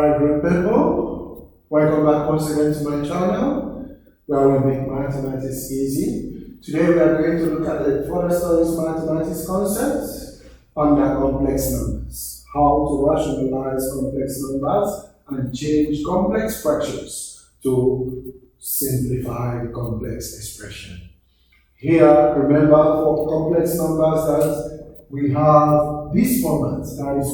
Hi, great people. Welcome back once again to my channel where we make mathematics easy. Today we are going to look at the further studies mathematics concepts under complex numbers. How to rationalize complex numbers and change complex fractions to simplified complex expression. Here, remember for complex numbers that we have this format, that is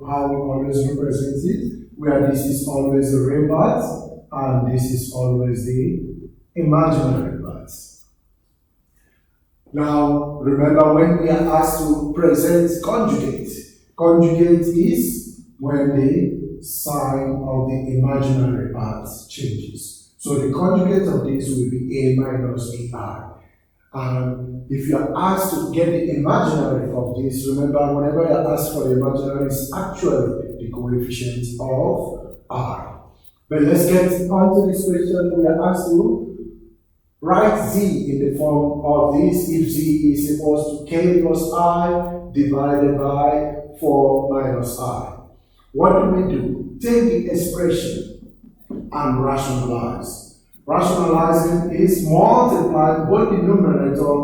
how we always represent it, where this is always the real part and this is always the imaginary part. Now, remember when we are asked to present conjugate, conjugate is when the sign of the imaginary part changes. So the conjugate of this will be a minus bi. And if you are asked to get the imaginary of this, remember whenever you are asked for the imaginary, it's actually the coefficient of r. But let's get on to this question. We are asked to write z in the form of this if z is equals to k plus I divided by 4 minus I. What do we do? Take the expression and rationalize. Rationalizing is multiplying both the numerator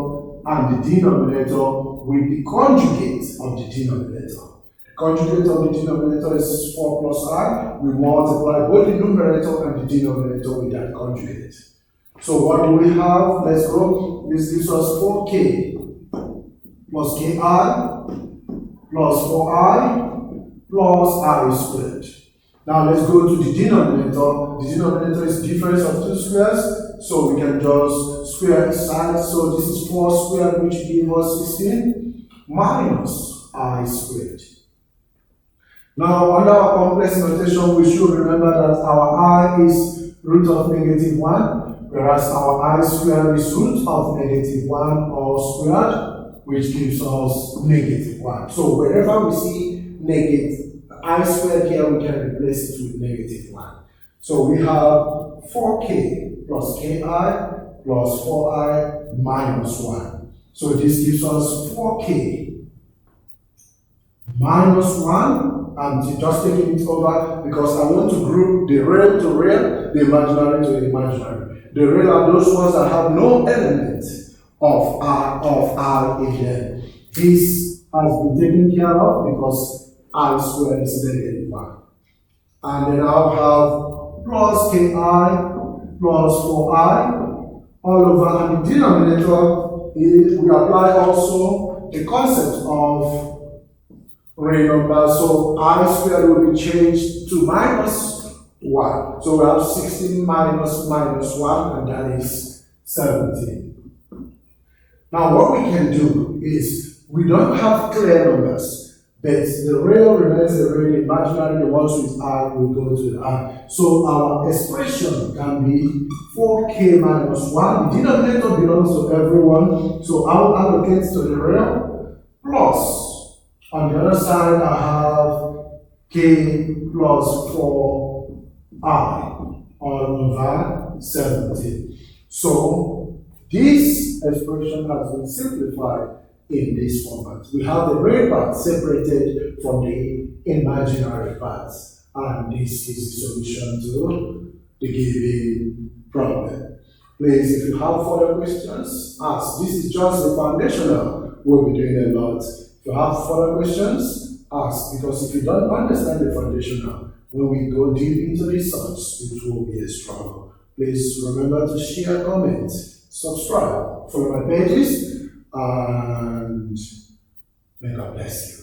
and the denominator with the conjugate of the denominator. The conjugate of the denominator is 4 plus I. We multiply both the numerator and the denominator with that conjugate. So what do we have? Let's go. This gives us 4k plus ki plus 4I plus I squared. Now let's go to the denominator. The denominator is difference of two squares, so we can just square each side. So this is 4 squared, which gives us 16 minus I squared. Now under our complex notation, we should remember that our I is root of -1, whereas our I squared is root of -1 all squared, which gives us -1. So wherever we see negative I squared here, we can replace it with -1. So we have 4k plus ki plus 4I minus 1. So this gives us 4k minus 1. I'm just taking it over because I want to group the real to real, the imaginary to imaginary. The real are those ones that have no element of R in them. This has been taken care of because I squared is -1. And then I'll have plus ki plus 4I all over, and the denominator is, we apply also the concept of real numbers. So I squared will be changed to -1. So we have 16 minus -1, and that is 17. Now what we can do is, we don't have clear numbers, but the real remains the real, imaginary, the ones with I will go to the I. So our expression can be 4k minus 1. The denominator belongs to everyone, so I will allocate to the real, plus, on the other side I have k plus 4I all over 17. So this expression has been simplified in this format. We have the real part separated from the imaginary parts, and this is the solution to the given problem. Please, if you have further questions, ask. This is just the foundational. We'll be doing a lot. If you have further questions, ask, because if you don't understand the foundational, when we go deep into the source, it will be a struggle. Please remember to share, comment, subscribe, follow my pages, and may God bless you.